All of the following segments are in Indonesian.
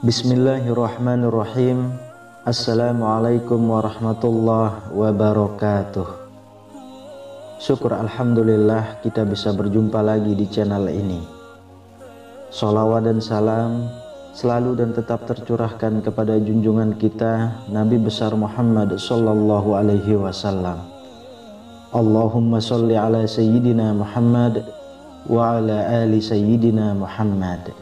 Bismillahirrahmanirrahim. Assalamualaikum warahmatullahi wabarakatuh. Syukur alhamdulillah kita bisa berjumpa lagi di channel ini. Sholawat dan salam selalu dan tetap tercurahkan kepada junjungan kita Nabi besar Muhammad sallallahu alaihi wasallam. Allahumma sholli ala sayyidina Muhammad wa ala ali sayyidina Muhammad.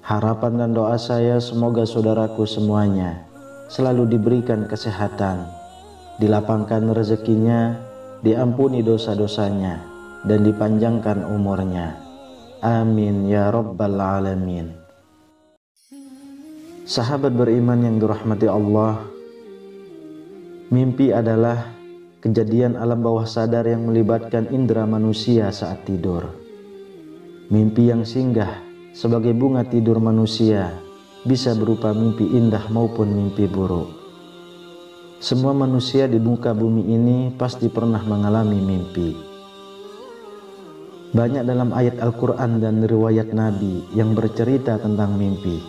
Harapan dan doa saya semoga saudaraku semuanya selalu diberikan kesehatan, dilapangkan rezekinya, diampuni dosa-dosanya, dan dipanjangkan umurnya. Amin ya rabbal alamin. Sahabat beriman yang dirahmati Allah, mimpi adalah kejadian alam bawah sadar yang melibatkan indera manusia saat tidur. Mimpi yang singgah sebagai bunga tidur manusia bisa berupa mimpi indah maupun mimpi buruk. Semua manusia di muka bumi ini pasti pernah mengalami mimpi. Banyak dalam ayat Al-Quran dan riwayat Nabi yang bercerita tentang mimpi.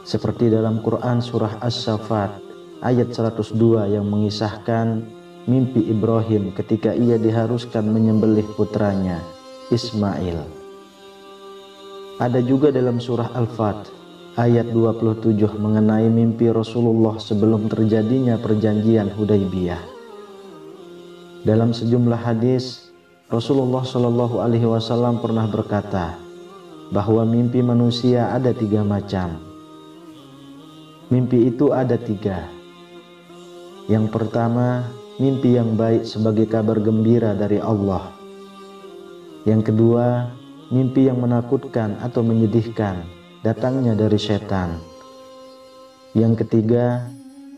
Seperti dalam Quran surah As-Saffat ayat 102 yang mengisahkan mimpi Ibrahim ketika ia diharuskan menyembelih putranya Ismail. Ada juga dalam surah Al-Fat ayat 27 mengenai mimpi Rasulullah sebelum terjadinya perjanjian Hudaybiyah. Dalam sejumlah hadis, Rasulullah Shallallahu Alaihi Wasallam pernah berkata bahwa mimpi manusia ada 3 macam. Mimpi itu ada 3. Yang pertama, mimpi yang baik sebagai kabar gembira dari Allah. Yang kedua, mimpi yang menakutkan atau menyedihkan datangnya dari setan. Yang ketiga,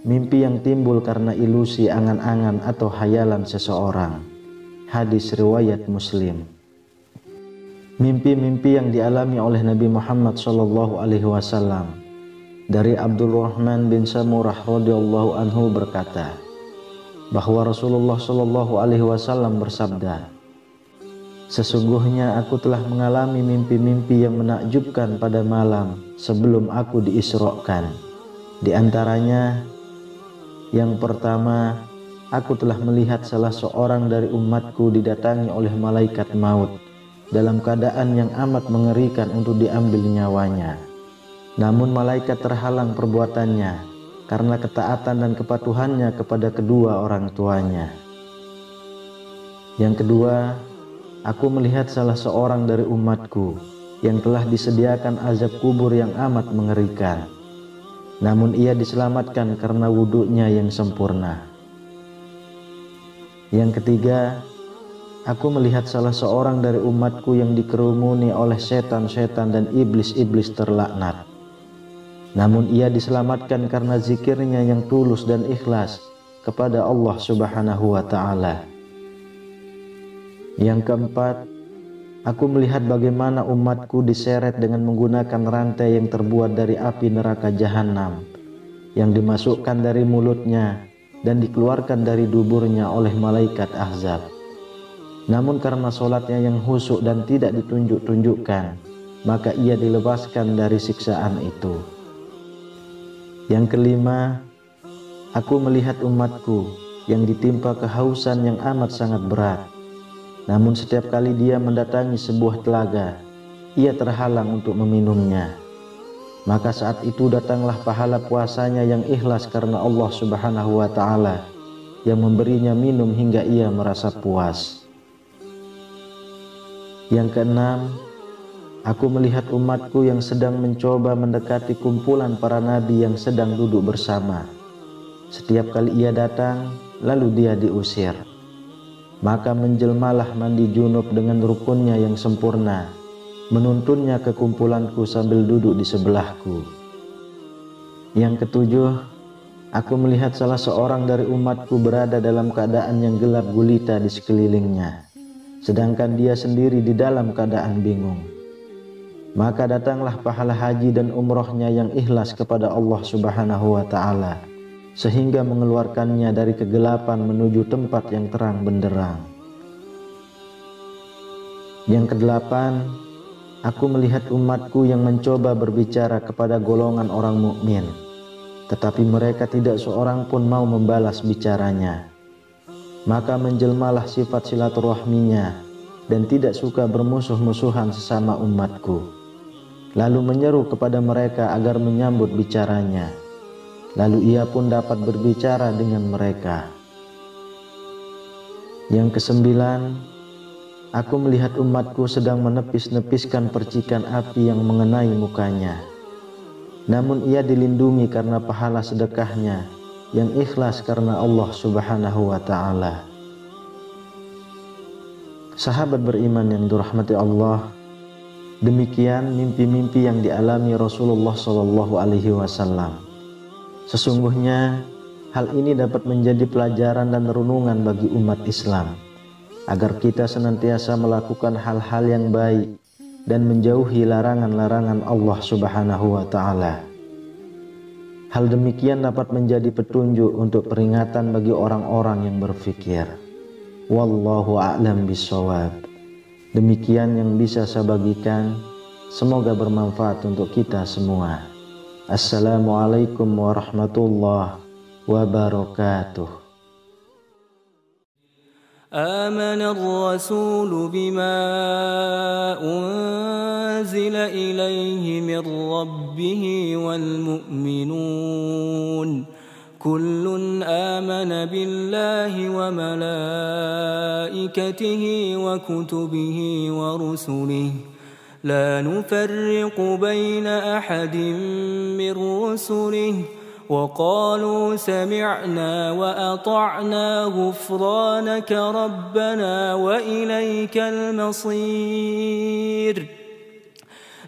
mimpi yang timbul karena ilusi, angan-angan atau hayalan seseorang. Hadis riwayat Muslim. Mimpi-mimpi yang dialami oleh Nabi Muhammad SAW. Dari Abdurrahman bin Samurah radhiyallahu anhu berkata bahwa Rasulullah SAW bersabda, "Sesungguhnya aku telah mengalami mimpi-mimpi yang menakjubkan pada malam sebelum aku diisrokan. Di antaranya, yang pertama, aku telah melihat salah seorang dari umatku didatangi oleh malaikat maut dalam keadaan yang amat mengerikan untuk diambil nyawanya. Namun malaikat terhalang perbuatannya karena ketaatan dan kepatuhannya kepada kedua orang tuanya. Yang kedua, aku melihat salah seorang dari umatku yang telah disediakan azab kubur yang amat mengerikan. Namun ia diselamatkan karena wudhunya yang sempurna. Yang ketiga, aku melihat salah seorang dari umatku yang dikerumuni oleh setan-setan dan iblis-iblis terlaknat. Namun ia diselamatkan karena zikirnya yang tulus dan ikhlas kepada Allah Subhanahu wa Ta'ala. Yang keempat, aku melihat bagaimana umatku diseret dengan menggunakan rantai yang terbuat dari api neraka jahanam, yang dimasukkan dari mulutnya dan dikeluarkan dari duburnya oleh malaikat Ahzab. Namun karena solatnya yang khusyuk dan tidak ditunjuk-tunjukkan, maka ia dilepaskan dari siksaan itu. Yang kelima, aku melihat umatku yang ditimpa kehausan yang amat sangat berat. Namun setiap kali dia mendatangi sebuah telaga, ia terhalang untuk meminumnya. Maka saat itu datanglah pahala puasanya yang ikhlas karena Allah Subhanahu wa Ta'ala yang memberinya minum hingga ia merasa puas. Yang keenam, aku melihat umatku yang sedang mencoba mendekati kumpulan para nabi yang sedang duduk bersama. Setiap kali ia datang, lalu dia diusir. Maka menjelmalah mandi junub dengan rukunnya yang sempurna, menuntunnya ke kumpulanku sambil duduk di sebelahku. Yang ketujuh, aku melihat salah seorang dari umatku berada dalam keadaan yang gelap gulita di sekelilingnya, sedangkan dia sendiri di dalam keadaan bingung. Maka datanglah pahala haji dan umrohnya yang ikhlas kepada Allah Subhanahu wa Ta'ala, sehingga mengeluarkannya dari kegelapan menuju tempat yang terang benderang. Yang kedelapan, aku melihat umatku yang mencoba berbicara kepada golongan orang mukmin, tetapi mereka tidak seorang pun mau membalas bicaranya. Maka menjelmalah sifat silaturahminya dan tidak suka bermusuh-musuhan sesama umatku. Lalu menyeru kepada mereka agar menyambut bicaranya. Lalu ia pun dapat berbicara dengan mereka. Yang kesembilan, aku melihat umatku sedang menepis-nepiskan percikan api yang mengenai mukanya. Namun ia dilindungi karena pahala sedekahnya yang ikhlas karena Allah Subhanahu wa Ta'ala. Sahabat beriman yang dirahmati Allah, demikian mimpi-mimpi yang dialami Rasulullah SAW. Sesungguhnya hal ini dapat menjadi pelajaran dan renungan bagi umat Islam, agar kita senantiasa melakukan hal-hal yang baik dan menjauhi larangan-larangan Allah Subhanahu wa Ta'ala. Hal demikian dapat menjadi petunjuk untuk peringatan bagi orang-orang yang berfikir. Wallahu a'lam bishawab. Demikian yang bisa saya bagikan, semoga bermanfaat untuk kita semua. Assalamualaikum warahmatullahi wabarakatuh. آمن الرسول بما أنزل إليه من ربه والمؤمنون كل آمن بالله وملائكته وكتبه ورسله لا نفرق بين أحد من رسله وقالوا سمعنا وأطعنا غفرانك ربنا وإليك المصير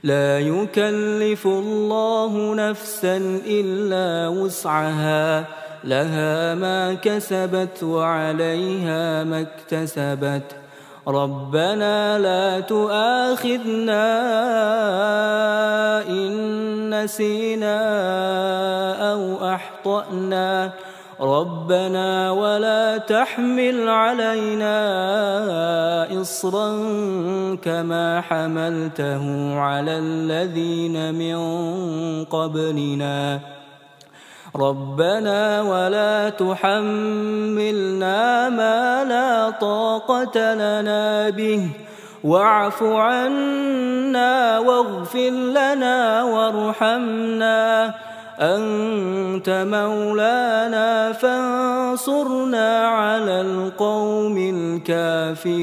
لا يكلف الله نفسا إلا وسعها لها ما كسبت وعليها ما اكتسبت ربنا لا تؤاخذنا إن نسينا أو أخطأنا ربنا ولا تحمل علينا إصرا كما حملته على الذين من قبلنا ربنا ولا تحملنا ما لا طاقة لنا به واعف عنا واغفر لنا وارحمنا أنت مولانا فانصرنا على القوم الكافرين.